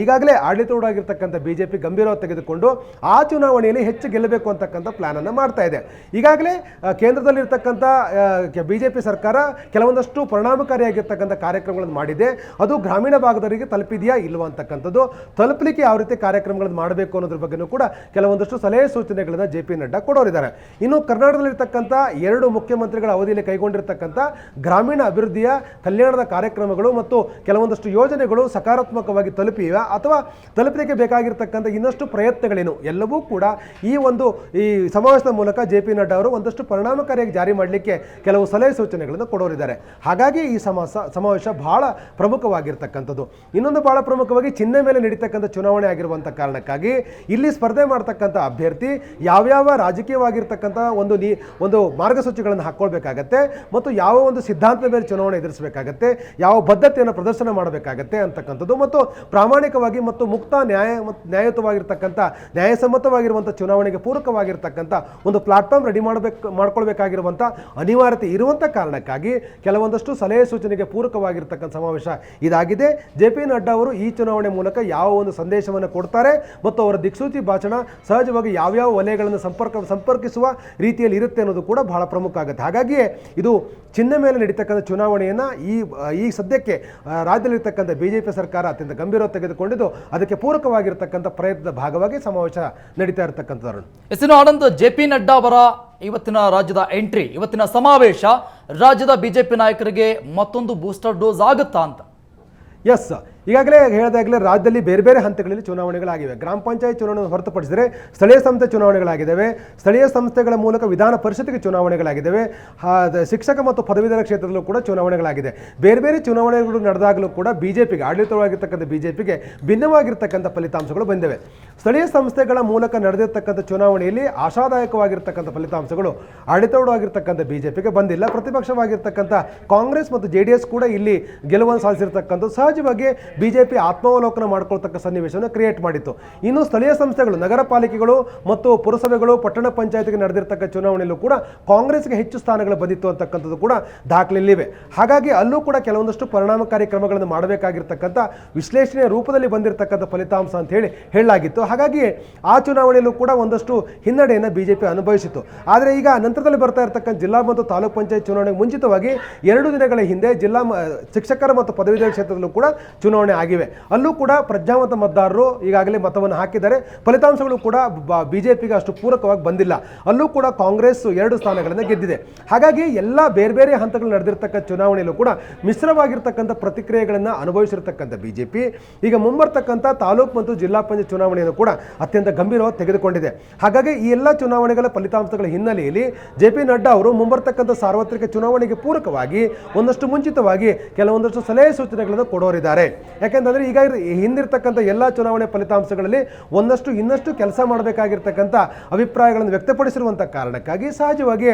ಈಗಾಗಲೇ ಆಡಳಿತವಾಗಿರ್ತಕ್ಕಂಥ ಬಿಜೆಪಿ ಗಂಭೀರವಾಗಿ ತೆಗೆದುಕೊಂಡು ಆ ಚುನಾವಣೆಯಲ್ಲಿ ಹೆಚ್ಚು ಗೆಲ್ಲಬೇಕು ಅಂತಕ್ಕಂಥ ಪ್ಲಾನ್ ಅನ್ನು ಮಾಡ್ತಾ ಇದೆ. ಈಗಾಗಲೇ ಕೇಂದ್ರದಲ್ಲಿರ್ತಕ್ಕಂಥ ಬಿಜೆಪಿ ಸರ್ಕಾರ ಕೆಲವೊಂದಷ್ಟು ಪರಿಣಾಮಕಾರಿಯಾಗಿರ್ತಕ್ಕಂಥ ಕಾರ್ಯಕ್ರಮಗಳನ್ನು ಮಾಡಿದೆ. ಅದು ಗ್ರಾಮೀಣ ಭಾಗದವರಿಗೆ ತಲುಪಿದೆಯಾ ಇಲ್ವಾ ಅಂತಕ್ಕಂಥದ್ದು, ತಲುಪಲಿಕ್ಕೆ ಯಾವ ರೀತಿ ಕಾರ್ಯಕ್ರಮಗಳನ್ನು ಮಾಡಬೇಕು ಅನ್ನೋದ್ರ ಬಗ್ಗೆನೂ ಕೂಡ ಕೆಲವೊಂದಷ್ಟು ಸಲಹೆ ಸೂಚನೆಗಳನ್ನು ಜೆ ಪಿ ನಡ್ಡಾ ಕೊಡೋರಿದ್ದಾರೆ. ಇನ್ನು ಕರ್ನಾಟಕದಲ್ಲಿರ್ತಕ್ಕಂಥ 2 ಮುಖ್ಯಮಂತ್ರಿಗಳ ಅವಧಿಯಲ್ಲಿ ಕೈಗೊಂಡಿರ್ತಕ್ಕಂಥ ಗ್ರಾಮೀಣ ಅಭಿವೃದ್ಧಿಯ ಕಲ್ಯಾಣದ ಕಾರ್ಯಕ್ರಮಗಳು ಮತ್ತು ಕೆಲವೊಂದಷ್ಟು ಯೋಜನೆಗಳು ಸಕಾರಾತ್ಮಕವಾಗಿ ತಲುಪಿವೆ ಅಥವಾ ತಲುಪಲಿಕ್ಕೆ ಬೇಕಾಗಿರ್ತಕ್ಕಂಥ ಇನ್ನಷ್ಟು ಪ್ರಯತ್ನಗಳೇನು ಎಲ್ಲವೂ ಕೂಡ ಈ ಸಮಾವೇಶದ ಮೂಲಕ ಜೆ ಪಿ ನಡ್ಡಾ ಅವರು ಒಂದಷ್ಟು ಪರಿಣಾಮಕಾರಿಯಾಗಿ ಜಾರಿ ಮಾಡಲಿಕ್ಕೆ ಕೆಲವು ಸಲಹೆ ಸೂಚನೆಗಳನ್ನು ಕೊಡೋರಿದ್ದಾರೆ. ಹಾಗಾಗಿ ಈ ಸಮಾವೇಶ ಬಹಳ ಪ್ರಮುಖವಾಗಿರ್ತಕ್ಕಂಥದ್ದು. ಇನ್ನೊಂದು ಬಹಳ ಪ್ರಮುಖವಾಗಿ ಚಿಹ್ನೆ ಮೇಲೆ ನಡೀತಕ್ಕಂಥ ಚುನಾವಣೆ ಆಗಿರುವಂಥ ಕಾರಣಕ್ಕಾಗಿ ಇಲ್ಲಿ ಸ್ಪರ್ಧೆ ಮಾಡ್ತಕ್ಕಂಥ ಅಭ್ಯರ್ಥಿ ಯಾವ್ಯಾವ ರಾಜಕೀಯವಾಗಿರ್ತಕ್ಕಂಥ ಒಂದು ಮಾರ್ಗಸೂಚಿಗಳನ್ನು ಹಾಕ್ಕೊಳ್ಬೇಕಾಗತ್ತೆ ಮತ್ತು ಯಾವ ಒಂದು ಸಿದ್ಧಾಂತದ ಮೇಲೆ ಚುನಾವಣೆ ಎದುರಿಸಬೇಕಾಗತ್ತೆ, ಯಾವ ಬದ್ಧತೆಯನ್ನು ಪ್ರದರ್ಶನ ಮಾಡಬೇಕಾಗತ್ತೆ ಅಂತಕ್ಕಂಥದ್ದು ಮತ್ತು ಪ್ರಾಮಾಣಿಕವಾಗಿ ಮತ್ತು ಮುಕ್ತ ನ್ಯಾಯಯುತವಾಗಿರ್ತಕ್ಕಂಥ ನ್ಯಾಯಸಮ್ಮತವಾಗಿರುವಂಥ ಚುನಾವಣೆಗೆ ಪೂರಕವಾಗಿರ್ತಕ್ಕಂಥ ಒಂದು ಪ್ಲಾಟ್ಫಾರ್ಮ್ ರೆಡಿ ಮಾಡ್ಕೊಳ್ಬೇಕಾಗಿರುವಂಥ ಅನಿವಾರ್ಯತೆ ಇರುವಂಥ ಕಾರಣಕ್ಕಾಗಿ ಕೆಲವೊಂದಷ್ಟು ಸಲಹೆ ಸೂಚನೆಗೆ ಪೂರಕವಾಗಿರ್ತಕ್ಕಂಥ ಸಮಾವೇಶ ಇದಾಗಿದೆ. ಜೆ ಪಿ ನಡ್ಡಾ ಅವರು ಈ ಚುನಾವಣೆ ಮೂಲಕ ಯಾವ ಒಂದು ಸಂದೇಶವನ್ನು ಕೊಡ್ತಾರೆ ಮತ್ತು ಅವರ ದಿಕ್ಸೂಚಿ ಭಾಷಣ ಸಹಜವಾಗಿ ಯಾವ್ಯಾವ ವಲಯಗಳನ್ನು ಸಂಪರ್ಕಿಸುವ ರೀತಿಯಲ್ಲಿ ಇರುತ್ತೆ ಅನ್ನೋದು ಕೂಡ ಬಹಳ ಪ್ರಮುಖ ಆಗುತ್ತೆ. ಹಾಗಾಗಿಯೇ ಇದು ಚಿಹ್ನೆ ಮೇಲೆ ನಡೀತಕ್ಕಂಥ ಚುನಾವಣೆಯನ್ನು ಈ ಸದ್ಯಕ್ಕೆ ರಾಜ್ಯದಲ್ಲಿರ್ತಕ್ಕಂಥ ಬಿಜೆಪಿ ಸರ್ಕಾರ ಅತ್ಯಂತ ಗಂಭೀರವಾಗಿ ತೆಗೆದುಕೊಂಡಿದ್ದು ಅದಕ್ಕೆ ಪೂರಕವಾಗಿರ್ತಕ್ಕಂಥ ಪ್ರಯತ್ನದ ಭಾಗವಾಗಿ ಸಮಾವೇಶ ನಡೀತಾ ಇರತಕ್ಕಂಥದ್ದು. S Anand, J P Nadda ಅವರ ಇವತ್ತಿನ ರಾಜ್ಯದ ಎಂಟ್ರಿ, ಇವತ್ತಿನ ಸಮಾವೇಶ ರಾಜ್ಯದ ಬಿಜೆಪಿ ನಾಯಕರಿಗೆ ಮತ್ತೊಂದು ಬೂಸ್ಟರ್ ಡೋಸ್ ಆಗುತ್ತಾ ಅಂತ? ಎಸ್, ಈಗಾಗಲೇ ಹೇಳಿದಾಗಲೇ ರಾಜ್ಯದಲ್ಲಿ ಬೇರೆ ಬೇರೆ ಹಂತಗಳಲ್ಲಿ ಚುನಾವಣೆಗಳಾಗಿವೆ. ಗ್ರಾಮ ಪಂಚಾಯತ್ ಚುನಾವಣೆ ಹೊರತುಪಡಿಸಿದರೆ ಸ್ಥಳೀಯ ಸಂಸ್ಥೆ ಚುನಾವಣೆಗಳಾಗಿದ್ದಾವೆ. ಸ್ಥಳೀಯ ಸಂಸ್ಥೆಗಳ ಮೂಲಕ ವಿಧಾನ ಪರಿಷತ್ಗೆ ಚುನಾವಣೆಗಳಾಗಿದ್ದಾವೆ. ಶಿಕ್ಷಕ ಮತ್ತು ಪದವೀಧರ ಕ್ಷೇತ್ರದಲ್ಲೂ ಕೂಡ ಚುನಾವಣೆಗಳಾಗಿದೆ. ಬೇರೆ ಬೇರೆ ಚುನಾವಣೆಗಳು ನಡೆದಾಗಲೂ ಕೂಡ ಬಿಜೆಪಿಗೆ, ಆಡಳಿತವಾಗಿರ್ತಕ್ಕಂಥ ಬಿಜೆಪಿಗೆ ಭಿನ್ನವಾಗಿರ್ತಕ್ಕಂಥ ಫಲಿತಾಂಶಗಳು ಬಂದಿವೆ. ಸ್ಥಳೀಯ ಸಂಸ್ಥೆಗಳ ಮೂಲಕ ನಡೆದಿರ್ತಕ್ಕಂಥ ಚುನಾವಣೆಯಲ್ಲಿ ಆಶಾದಾಯಕವಾಗಿರ್ತಕ್ಕಂಥ ಫಲಿತಾಂಶಗಳು ಆಡಳಿತವಾಗಿರ್ತಕ್ಕಂಥ ಬಿಜೆಪಿಗೆ ಬಂದಿಲ್ಲ. ಪ್ರತಿಪಕ್ಷವಾಗಿರ್ತಕ್ಕಂಥ ಕಾಂಗ್ರೆಸ್ ಮತ್ತು JDS ಕೂಡ ಇಲ್ಲಿ ಗೆಲುವನ್ನು ಸಾಧಿಸಿರ್ತಕ್ಕಂಥ ಸಹಜವಾಗಿ ಬಿಜೆಪಿ ಆತ್ಮಾವಲೋಕನ ಮಾಡ್ಕೊಳ್ತಕ್ಕ ಸನ್ನಿವೇಶವನ್ನು ಕ್ರಿಯೇಟ್ ಮಾಡಿತ್ತು. ಇನ್ನು ಸ್ಥಳೀಯ ಸಂಸ್ಥೆಗಳು, ನಗರ ಪಾಲಿಕೆಗಳು ಮತ್ತು ಪುರಸಭೆಗಳು, ಪಟ್ಟಣ ಪಂಚಾಯತ್ಗೆ ನಡೆದಿರ್ತಕ್ಕ ಚುನಾವಣೆಯಲ್ಲೂ ಕೂಡ ಕಾಂಗ್ರೆಸ್ಗೆ ಹೆಚ್ಚು ಸ್ಥಾನಗಳು ಬಂದಿತ್ತು ಅಂತಕ್ಕಂಥದ್ದು ಕೂಡ ದಾಖಲೆಯಲ್ಲಿವೆ. ಹಾಗಾಗಿ ಅಲ್ಲೂ ಕೂಡ ಕೆಲವೊಂದಷ್ಟು ಪರಿಣಾಮಕಾರಿ ಕ್ರಮಗಳನ್ನು ಮಾಡಬೇಕಾಗಿರ್ತಕ್ಕಂಥ ವಿಶ್ಲೇಷಣೆಯ ರೂಪದಲ್ಲಿ ಬಂದಿರತಕ್ಕಂಥ ಫಲಿತಾಂಶ ಅಂತ ಹೇಳಲಾಗಿತ್ತು. ಹಾಗಾಗಿ ಆ ಚುನಾವಣೆಯಲ್ಲೂ ಕೂಡ ಒಂದಷ್ಟು ಹಿನ್ನಡೆಯನ್ನು ಬಿಜೆಪಿ ಅನುಭವಿಸಿತು. ಆದರೆ ಈಗ ನಂತರದಲ್ಲಿ ಬರ್ತಾ ಇರತಕ್ಕಂಥ ಜಿಲ್ಲಾ ಮತ್ತು ತಾಲೂಕ್ ಪಂಚಾಯತ್ ಚುನಾವಣೆಗೆ ಮುಂಚಿತವಾಗಿ 2 ದಿನಗಳ ಹಿಂದೆ ಜಿಲ್ಲಾ ಶಿಕ್ಷಕರ ಮತ್ತು ಪದವೀಧರ ಕ್ಷೇತ್ರದಲ್ಲೂ ಕೂಡ ಚುನಾವಣೆ ಆಗಿವೆ. ಅಲ್ಲೂ ಕೂಡ ಪ್ರಜ್ಞಾವಂತ ಮತದಾರರು ಈಗಾಗಲೇ ಮತವನ್ನು ಹಾಕಿದ್ದಾರೆ. ಫಲಿತಾಂಶಗಳು ಕೂಡ ಬಿಜೆಪಿಗೆ ಅಷ್ಟು ಪೂರಕವಾಗಿ ಬಂದಿಲ್ಲ. ಅಲ್ಲೂ ಕೂಡ ಕಾಂಗ್ರೆಸ್ 2 ಸ್ಥಾನಗಳನ್ನು ಗೆದ್ದಿದೆ. ಹಾಗಾಗಿ ಎಲ್ಲ ಬೇರೆ ಬೇರೆ ಹಂತಗಳು ನಡೆದಿರ್ತಕ್ಕಂಥ ಚುನಾವಣೆಯಲ್ಲೂ ಕೂಡ ಮಿಶ್ರವಾಗಿರ್ತಕ್ಕಂಥ ಪ್ರತಿಕ್ರಿಯೆಗಳನ್ನು ಅನುಭವಿಸಿರ್ತಕ್ಕಂಥ ಬಿಜೆಪಿ ಈಗ ಮುಂಬರ್ತಕ್ಕಂಥ ತಾಲೂಕು ಮತ್ತು ಜಿಲ್ಲಾ ಪಂಚಾಯತ್ ಚುನಾವಣೆಯನ್ನು ಕೂಡ ಅತ್ಯಂತ ಗಂಭೀರವಾಗಿ ತೆಗೆದುಕೊಂಡಿದೆ. ಹಾಗಾಗಿ ಈ ಎಲ್ಲ ಚುನಾವಣೆಗಳ ಫಲಿತಾಂಶಗಳ ಹಿನ್ನೆಲೆಯಲ್ಲಿ ಜೆ ಪಿ ನಡ್ಡಾ ಅವರು ಮುಂಬರ್ತಕ್ಕಂಥ ಸಾರ್ವತ್ರಿಕ ಚುನಾವಣೆಗೆ ಪೂರಕವಾಗಿ ಒಂದಷ್ಟು ಮುಂಚಿತವಾಗಿ ಕೆಲವೊಂದಷ್ಟು ಸಲಹೆ ಸೂಚನೆಗಳನ್ನು ಕೊಡೋರಿದ್ದಾರೆ. ಯಾಕೆಂತಂದ್ರೆ ಈಗ ಹಿಂದಿರ್ತಕ್ಕಂಥ ಎಲ್ಲ ಚುನಾವಣೆ ಫಲಿತಾಂಶಗಳಲ್ಲಿ ಇನ್ನಷ್ಟು ಕೆಲಸ ಮಾಡಬೇಕಾಗಿರ್ತಕ್ಕಂಥ ಅಭಿಪ್ರಾಯಗಳನ್ನು ವ್ಯಕ್ತಪಡಿಸಿರುವಂಥ ಕಾರಣಕ್ಕಾಗಿ ಸಹಜವಾಗಿ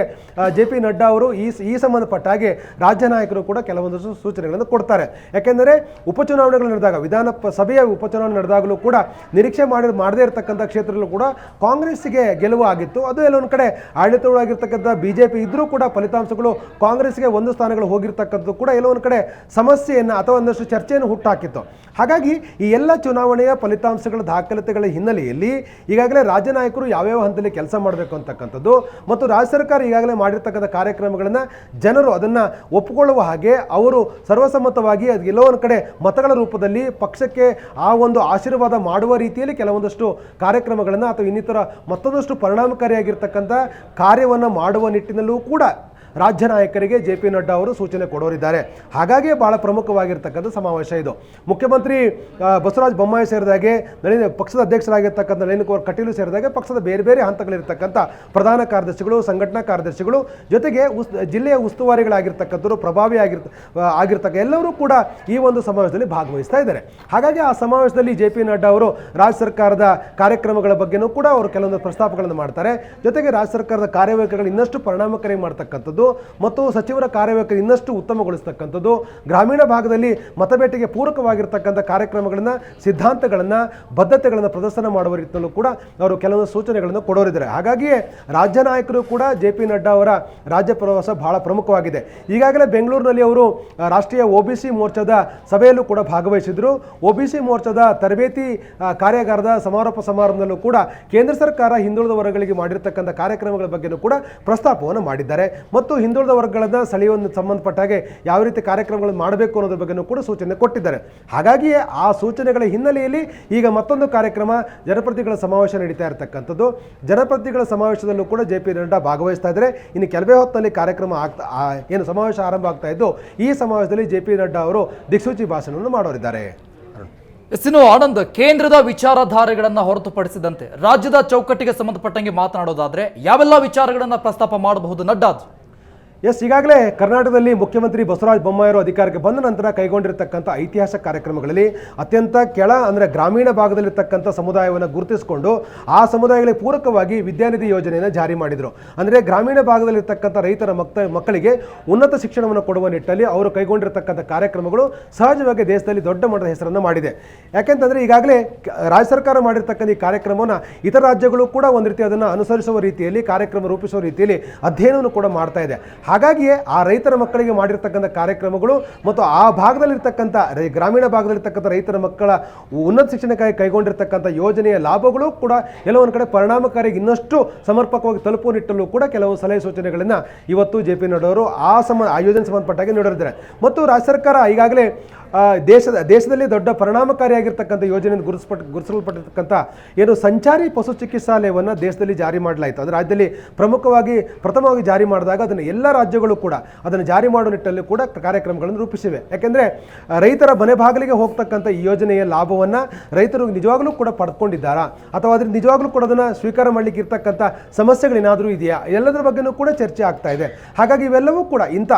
ಜೆ ಪಿ ನಡ್ಡಾ ಅವರು ಈ ಸಂಬಂಧಪಟ್ಟ ಹಾಗೆ ರಾಜ್ಯ ನಾಯಕರು ಕೂಡ ಕೆಲವೊಂದಷ್ಟು ಸೂಚನೆಗಳನ್ನು ಕೊಡ್ತಾರೆ. ಯಾಕೆಂದರೆ ಉಪಚುನಾವಣೆಗಳು ನಡೆದಾಗ, ವಿಧಾನಸಭೆಯ ಉಪಚುನಾವಣೆ ನಡೆದಾಗಲೂ ಕೂಡ ನಿರೀಕ್ಷೆ ಮಾಡದೇ ಇರತಕ್ಕಂಥ ಕ್ಷೇತ್ರದಲ್ಲೂ ಕೂಡ ಕಾಂಗ್ರೆಸ್ಗೆ ಗೆಲುವು ಆಗಿತ್ತು. ಅದು ಎಲ್ಲೊಂದು ಕಡೆ ಆಡಳಿತವಾಗಿರ್ತಕ್ಕಂಥ ಬಿಜೆಪಿ ಇದ್ರೂ ಕೂಡ ಫಲಿತಾಂಶಗಳು ಕಾಂಗ್ರೆಸ್ಗೆ 1 ಸ್ಥಾನಗಳು ಹೋಗಿರ್ತಕ್ಕಂಥದ್ದು ಕೂಡ ಎಲ್ಲೊಂದು ಕಡೆ ಸಮಸ್ಯೆಯನ್ನು ಅಥವಾ ಒಂದಷ್ಟು ಚರ್ಚೆಯನ್ನು ಹುಟ್ಟಾಕಿತ್ತು. ಹಾಗಾಗಿ ಈ ಎಲ್ಲ ಚುನಾವಣೆಯ ಫಲಿತಾಂಶಗಳ ದಾಖಲಾತಿಗಳ ಹಿನ್ನೆಲೆಯಲ್ಲಿ ಈಗಾಗಲೇ ರಾಜ್ಯ ನಾಯಕರು ಯಾವ್ಯಾವ ಹಂತದಲ್ಲಿ ಕೆಲಸ ಮಾಡಬೇಕು ಅಂತಕ್ಕಂಥದ್ದು ಮತ್ತು ರಾಜ್ಯ ಸರ್ಕಾರ ಈಗಾಗಲೇ ಮಾಡಿರ್ತಕ್ಕಂಥ ಕಾರ್ಯಕ್ರಮಗಳನ್ನು ಜನರು ಅದನ್ನು ಒಪ್ಪಿಕೊಳ್ಳುವ ಹಾಗೆ ಅವರು ಸರ್ವಸಮ್ಮತವಾಗಿ ಎಲ್ಲೋ ಒಂದು ಕಡೆ ಮತಗಳ ರೂಪದಲ್ಲಿ ಪಕ್ಷಕ್ಕೆ ಆ ಒಂದು ಆಶೀರ್ವಾದ ಮಾಡುವ ರೀತಿಯಲ್ಲಿ ಕೆಲವೊಂದಷ್ಟು ಕಾರ್ಯಕ್ರಮಗಳನ್ನು ಅಥವಾ ಇನ್ನಿತರ ಮತ್ತೊಂದಷ್ಟು ಪರಿಣಾಮಕಾರಿಯಾಗಿರ್ತಕ್ಕಂಥ ಕಾರ್ಯವನ್ನು ಮಾಡುವ ನಿಟ್ಟಿನಲ್ಲೂ ಕೂಡ ರಾಜ್ಯ ನಾಯಕರಿಗೆ ಜೆ ಪಿ ನಡ್ಡಾ ಅವರು ಸೂಚನೆ ಕೊಡೋರಿದ್ದಾರೆ. ಹಾಗಾಗಿ ಬಹಳ ಪ್ರಮುಖವಾಗಿರ್ತಕ್ಕಂಥ ಸಮಾವೇಶ ಇದು. ಮುಖ್ಯಮಂತ್ರಿ ಬಸವರಾಜ ಬೊಮ್ಮಾಯಿ ಸೇರಿದಾಗೆ ಪಕ್ಷದ ಅಧ್ಯಕ್ಷರಾಗಿರ್ತಕ್ಕಂಥ ನಳಿನ್ ಕುಮಾರ್ ಕಟೀಲ್ ಸೇರಿದಾಗೆ ಪಕ್ಷದ ಬೇರೆ ಬೇರೆ ಹಂತಗಳಿರ್ತಕ್ಕಂಥ ಪ್ರಧಾನ ಕಾರ್ಯದರ್ಶಿಗಳು, ಸಂಘಟನಾ ಕಾರ್ಯದರ್ಶಿಗಳು, ಜೊತೆಗೆ ಜಿಲ್ಲೆಯ ಉಸ್ತುವಾರಿಗಳಾಗಿರ್ತಕ್ಕಂಥವ್ರು, ಪ್ರಭಾವಿ ಆಗಿರ್ತಕ್ಕ ಎಲ್ಲರೂ ಕೂಡ ಈ ಒಂದು ಸಮಾವೇಶದಲ್ಲಿ ಭಾಗವಹಿಸ್ತಾ ಇದ್ದಾರೆ. ಹಾಗಾಗಿ ಆ ಸಮಾವೇಶದಲ್ಲಿ ಜೆ ಪಿ ನಡ್ಡಾ ಅವರು ರಾಜ್ಯ ಸರ್ಕಾರದ ಕಾರ್ಯಕ್ರಮಗಳ ಬಗ್ಗೆನೂ ಕೂಡ ಅವರು ಕೆಲವೊಂದು ಪ್ರಸ್ತಾಪಗಳನ್ನು ಮಾಡ್ತಾರೆ. ಜೊತೆಗೆ ರಾಜ್ಯ ಸರ್ಕಾರದ ಕಾರ್ಯವೈಖರಿಗಳು ಇನ್ನಷ್ಟು ಪರಿಣಾಮಕಾರಿ ಮಾಡ್ತಕ್ಕಂಥದ್ದು ಮತ್ತು ಸಚಿವರ ಕಾರ್ಯವೈಖರಿ ಇನ್ನಷ್ಟು ಉತ್ತಮಗೊಳಿಸ್ತಕ್ಕಂಥದ್ದು, ಗ್ರಾಮೀಣ ಭಾಗದಲ್ಲಿ ಮತಬೇಟೆಗೆ ಪೂರಕವಾಗಿರ್ತಕ್ಕಂಥ ಕಾರ್ಯಕ್ರಮಗಳನ್ನು, ಸಿದ್ಧಾಂತಗಳನ್ನು, ಬದ್ಧತೆಗಳನ್ನು ಪ್ರದರ್ಶನ ಮಾಡುವ ರೀತಿಯಲ್ಲೂ ಕೂಡ ಅವರು ಕೆಲವೊಂದು ಸೂಚನೆಗಳನ್ನು ಕೊಡೋರಿದ್ದಾರೆ. ಹಾಗಾಗಿಯೇ ರಾಜ್ಯ ನಾಯಕರು ಕೂಡ ಜೆ ಪಿ ನಡ್ಡಾ ಅವರ ರಾಜ್ಯ ಪ್ರವಾಸ ಬಹಳ ಪ್ರಮುಖವಾಗಿದೆ. ಈಗಾಗಲೇ ಬೆಂಗಳೂರಿನಲ್ಲಿ ಅವರು ರಾಷ್ಟ್ರೀಯ OBC ಮೋರ್ಚಾದ ಸಭೆಯಲ್ಲೂ ಕೂಡ ಭಾಗವಹಿಸಿದರು. OBC ಮೋರ್ಚಾದ ತರಬೇತಿ ಕಾರ್ಯಾಗಾರದ ಸಮಾರೋಪ ಸಮಾರಂಭದಲ್ಲೂ ಕೂಡ ಕೇಂದ್ರ ಸರ್ಕಾರ ಹಿಂದುಳಿದ ವರ್ಗಗಳಿಗೆ ಮಾಡಿರ್ತಕ್ಕಂಥ ಕಾರ್ಯಕ್ರಮಗಳ ಬಗ್ಗೆಯೂ ಕೂಡ ಪ್ರಸ್ತಾಪವನ್ನು ಮಾಡಿದ್ದಾರೆ ಮತ್ತು ಹಿಂದುಳಿದ ವರ್ಗಗಳನ್ನು ಸೆಳೆಯುವ ಸಂಬಂಧಪಟ್ಟ ಹಾಗೆ ಯಾವ ರೀತಿ ಕಾರ್ಯಕ್ರಮಗಳನ್ನು ಮಾಡಬೇಕು ಅನ್ನೋದ್ರ ಬಗ್ಗೆಯೂ ಕೂಡ ಸೂಚನೆ ಕೊಟ್ಟಿದ್ದಾರೆ. ಹಾಗಾಗಿಯೇ ಆ ಸೂಚನೆಗಳ ಹಿನ್ನೆಲೆಯಲ್ಲಿ ಈಗ ಮತ್ತೊಂದು ಕಾರ್ಯಕ್ರಮ ಜನಪ್ರತಿನಿಧಿಗಳ ಸಮಾವೇಶ ನಡೀತಾ ಇರತಕ್ಕಂಥದ್ದು. ಜನಪ್ರತಿನಿಧಿಗಳ ಸಮಾವೇಶದಲ್ಲೂ ಕೂಡ ಜೆ ಪಿ ನಡ್ಡಾ ಭಾಗವಹಿಸ್ತಾ ಇದ್ದಾರೆ. ಇನ್ನು ಕೆಲವೇ ಹೊತ್ತಿನಲ್ಲಿ ಕಾರ್ಯಕ್ರಮ ಏನು ಸಮಾವೇಶ ಆರಂಭ ಆಗ್ತಾ ಇದ್ದು, ಈ ಸಮಾವೇಶದಲ್ಲಿ ಜೆ ಪಿ ನಡ್ಡಾ ಅವರು ದಿಕ್ಸೂಚಿ ಭಾಷಣವನ್ನು ಮಾಡೋರಿದ್ದಾರೆ. ಇನ್ನು ಆನಂದ್, ಕೇಂದ್ರದ ವಿಚಾರಧಾರೆಗಳನ್ನು ಹೊರತುಪಡಿಸಿದಂತೆ ರಾಜ್ಯದ ಚೌಕಟ್ಟಿಗೆ ಸಂಬಂಧಪಟ್ಟಂಗೆ ಮಾತನಾಡೋದಾದ್ರೆ ಯಾವೆಲ್ಲ ವಿಚಾರಗಳನ್ನು ಪ್ರಸ್ತಾಪ ಮಾಡಬಹುದು ನಡ್ಡಾ? ಈಗಾಗಲೇ ಕರ್ನಾಟಕದಲ್ಲಿ ಮುಖ್ಯಮಂತ್ರಿ ಬಸವರಾಜ ಬೊಮ್ಮಾಯಿ ಅವರು ಅಧಿಕಾರಕ್ಕೆ ಬಂದ ನಂತರ ಕೈಗೊಂಡಿರ್ತಕ್ಕಂಥ ಐತಿಹಾಸಿಕ ಕಾರ್ಯಕ್ರಮಗಳಲ್ಲಿ ಅತ್ಯಂತ ಅಂದರೆ ಗ್ರಾಮೀಣ ಭಾಗದಲ್ಲಿರ್ತಕ್ಕಂಥ ಸಮುದಾಯವನ್ನು ಗುರುತಿಸಿಕೊಂಡು ಆ ಸಮುದಾಯಗಳಿಗೆ ಪೂರಕವಾಗಿ ವಿದ್ಯಾನಿಧಿ ಯೋಜನೆಯನ್ನು ಜಾರಿ ಮಾಡಿದರು. ಅಂದರೆ ಗ್ರಾಮೀಣ ಭಾಗದಲ್ಲಿರ್ತಕ್ಕಂಥ ರೈತರ ಮಕ್ಕಳಿಗೆ ಉನ್ನತ ಶಿಕ್ಷಣವನ್ನು ಕೊಡುವ ನಿಟ್ಟಲ್ಲಿ ಅವರು ಕೈಗೊಂಡಿರ್ತಕ್ಕಂಥ ಕಾರ್ಯಕ್ರಮಗಳು ಸಹಜವಾಗಿ ದೇಶದಲ್ಲಿ ದೊಡ್ಡ ಮಟ್ಟದ ಹೆಸರನ್ನು ಮಾಡಿದೆ. ಯಾಕೆಂತಂದರೆ ಈಗಾಗಲೇ ರಾಜ್ಯ ಸರ್ಕಾರ ಮಾಡಿರ್ತಕ್ಕಂಥ ಈ ಕಾರ್ಯಕ್ರಮವನ್ನು ಇತರ ರಾಜ್ಯಗಳು ಕೂಡ ಒಂದು ರೀತಿ ಅದನ್ನು ಅನುಸರಿಸುವ ರೀತಿಯಲ್ಲಿ, ಕಾರ್ಯಕ್ರಮ ರೂಪಿಸುವ ರೀತಿಯಲ್ಲಿ ಅಧ್ಯಯನವನ್ನು ಕೂಡ ಮಾಡ್ತಾ ಇದೆ. ಹಾಗಾಗಿಯೇ ಆ ರೈತರ ಮಕ್ಕಳಿಗೆ ಮಾಡಿರ್ತಕ್ಕಂಥ ಕಾರ್ಯಕ್ರಮಗಳು ಮತ್ತು ಆ ಭಾಗದಲ್ಲಿರ್ತಕ್ಕಂಥ ಗ್ರಾಮೀಣ ಭಾಗದಲ್ಲಿರ್ತಕ್ಕಂಥ ರೈತರ ಮಕ್ಕಳ ಉನ್ನತ ಶಿಕ್ಷಣಕ್ಕಾಗಿ ಕೈಗೊಂಡಿರ್ತಕ್ಕಂಥ ಯೋಜನೆಯ ಲಾಭಗಳು ಕೂಡ ಎಲ್ಲೊಂದು ಕಡೆ ಪರಿಣಾಮಕಾರಿಯಾಗಿ ಇನ್ನಷ್ಟು ಸಮರ್ಪಕವಾಗಿ ತಲುಪುವ ನಿಟ್ಟಲ್ಲೂ ಕೂಡ ಕೆಲವು ಸಲಹೆ ಸೂಚನೆಗಳನ್ನು ಇವತ್ತು ಜೆ ಪಿ ನಡ್ಡಾ ಅವರು ಆ ಯೋಜನೆ ಸಂಬಂಧಪಟ್ಟಾಗಿ ನೀಡಿದ್ದಾರೆ. ಮತ್ತು ರಾಜ್ಯ ಸರ್ಕಾರ ಈಗಾಗಲೇ ದೇಶದಲ್ಲಿ ದೊಡ್ಡ ಪರಿಣಾಮಕಾರಿಯಾಗಿರ್ತಕ್ಕಂಥ ಯೋಜನೆಯನ್ನು ಗುರುತಿಸಲ್ಪಟ್ಟಿರ್ತಕ್ಕಂಥ ಏನು ಸಂಚಾರಿ ಪಶು ಚಿಕಿತ್ಸಾಲಯವನ್ನು ದೇಶದಲ್ಲಿ ಜಾರಿ ಮಾಡಲಾಯಿತು. ಅದು ರಾಜ್ಯದಲ್ಲಿ ಪ್ರಥಮವಾಗಿ ಜಾರಿ ಮಾಡಿದಾಗ ಅದನ್ನು ಎಲ್ಲ ರಾಜ್ಯಗಳು ಕೂಡ ಅದನ್ನು ಜಾರಿ ಮಾಡುವ ನಿಟ್ಟಲ್ಲಿ ಕೂಡ ಕಾರ್ಯಕ್ರಮಗಳನ್ನು ರೂಪಿಸಿವೆ. ಯಾಕೆಂದರೆ ರೈತರ ಮನೆ ಬಾಗಿಲಿಗೆ ಹೋಗ್ತಕ್ಕಂಥ ಈ ಯೋಜನೆಯ ಲಾಭವನ್ನು ರೈತರು ನಿಜವಾಗ್ಲೂ ಕೂಡ ಪಡ್ಕೊಂಡಿದ್ದಾರಾ ಅಥವಾ ಅದರಿಂದ ನಿಜವಾಗ್ಲೂ ಕೂಡ ಅದನ್ನು ಸ್ವೀಕಾರ ಮಾಡಲಿಕ್ಕೆ ಇರ್ತಕ್ಕಂಥ ಸಮಸ್ಯೆಗಳೇನಾದರೂ ಇದೆಯಾ, ಎಲ್ಲದರ ಬಗ್ಗೆಯೂ ಕೂಡ ಚರ್ಚೆ ಆಗ್ತಾ ಇದೆ. ಹಾಗಾಗಿ ಇವೆಲ್ಲವೂ ಕೂಡ ಇಂಥ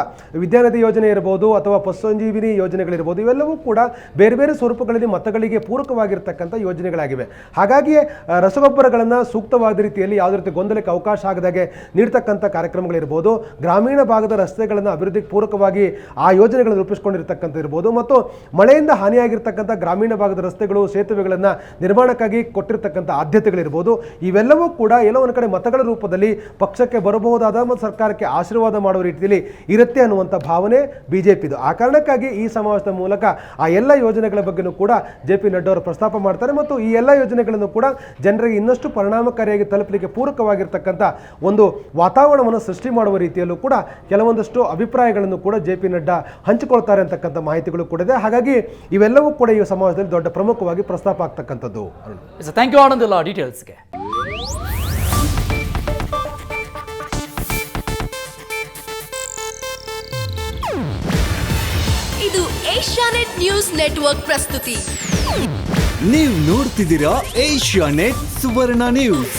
ವಿದ್ಯಾನಿಧಿ ಯೋಜನೆ ಇರ್ಬೋದು ಅಥವಾ ಪಶು ಸಂಜೀವಿನಿ ಯೋಜನೆಗಳಿರ್ಬೋದು, ಇವೆಲ್ಲವೂ ಕೂಡ ಬೇರೆ ಬೇರೆ ಸ್ವರೂಪಗಳಲ್ಲಿ ಮತಗಳಿಗೆ ಪೂರಕವಾಗಿರ್ತಕ್ಕಂಥ ಯೋಜನೆಗಳಾಗಿವೆ. ಹಾಗಾಗಿಯೇ ರಸಗೊಬ್ಬರಗಳನ್ನು ಸೂಕ್ತವಾದ ರೀತಿಯಲ್ಲಿ ಯಾವುದೇ ರೀತಿ ಗೊಂದಲಕ್ಕೆ ಅವಕಾಶ ಆಗದಾಗೆ ನೀಡ್ತಕ್ಕಂಥ ಕಾರ್ಯಕ್ರಮಗಳಿರ್ಬೋದು, ಗ್ರಾಮೀಣ ಭಾಗದ ರಸ್ತೆಗಳನ್ನು ಅಭಿವೃದ್ಧಿಗೆ ಪೂರಕವಾಗಿ ಆ ಯೋಜನೆಗಳನ್ನು ರೂಪಿಸಿಕೊಂಡಿರ್ತಕ್ಕಂಥ ಇರ್ಬೋದು, ಮತ್ತು ಮಳೆಯಿಂದ ಹಾನಿಯಾಗಿರ್ತಕ್ಕಂಥ ಗ್ರಾಮೀಣ ಭಾಗದ ರಸ್ತೆಗಳು, ಸೇತುವೆಗಳನ್ನು ನಿರ್ಮಾಣಕ್ಕಾಗಿ ಕೊಟ್ಟಿರ್ತಕ್ಕಂಥ ಆದ್ಯತೆಗಳಿರ್ಬೋದು, ಇವೆಲ್ಲವೂ ಕೂಡ ಎಲ್ಲೋ ಒಂದು ಕಡೆ ಮತಗಳ ರೂಪದಲ್ಲಿ ಪಕ್ಷಕ್ಕೆ ಬರಬಹುದಾದ ಮತ್ತು ಸರ್ಕಾರಕ್ಕೆ ಆಶೀರ್ವಾದ ಮಾಡುವ ರೀತಿಯಲ್ಲಿ ಇರುತ್ತೆ ಅನ್ನುವಂಥ ಭಾವನೆ ಬಿಜೆಪಿದು. ಆ ಕಾರಣಕ್ಕಾಗಿ ಈ ಸಮಾವೇಶದ ಮೂಲಕ ಆ ಎಲ್ಲ ಯೋಜನೆಗಳ ಬಗ್ಗೆನೂ ಕೂಡ ಜೆ ಪಿ ನಡ್ಡಾ ಅವರು ಪ್ರಸ್ತಾಪ ಮಾಡ್ತಾರೆ ಮತ್ತು ಈ ಎಲ್ಲ ಯೋಜನೆಗಳನ್ನು ಕೂಡ ಜನರಿಗೆ ಇನ್ನಷ್ಟು ಪರಿಣಾಮಕಾರಿಯಾಗಿ ತಲುಪಲಿಕ್ಕೆ ಪೂರಕವಾಗಿರ್ತಕ್ಕಂಥ ಒಂದು ವಾತಾವರಣವನ್ನು ಸೃಷ್ಟಿ ಮಾಡುವ ರೀತಿಯಲ್ಲೂ ಕೂಡ ಕೆಲವೊಂದಷ್ಟು ಅಭಿಪ್ರಾಯಗಳನ್ನು ಕೂಡ ಜೆ ಪಿ ನಡ್ಡಾ ಹಂಚಿಕೊಳ್ತಾರೆ ಅಂತಕ್ಕಂಥ ಮಾಹಿತಿಗಳು ಕೂಡ ಇದೆ. ಹಾಗಾಗಿ ಇವೆಲ್ಲವೂ ಕೂಡ ಈ ಸಮಾವೇಶದಲ್ಲಿ ದೊಡ್ಡ ಪ್ರಮುಖವಾಗಿ ಪ್ರಸ್ತಾಪ ಆಗ್ತಕ್ಕಂಥದ್ದು. ಥ್ಯಾಂಕ್ ಯು ಆನಂದ್ ಎಲ್ಲ ಡೀಟೇಲ್ಸ್ಗೆ. ಇದು ಏಷ್ಯಾನೆಟ್ ನ್ಯೂಸ್ ನೆಟ್ವರ್ಕ್ ಪ್ರಸ್ತುತಿ. ನೀವು ನೋಡ್ತಿದ್ದೀರಾ ಏಷ್ಯಾನೆಟ್ ಸುವರ್ಣ ನ್ಯೂಸ್.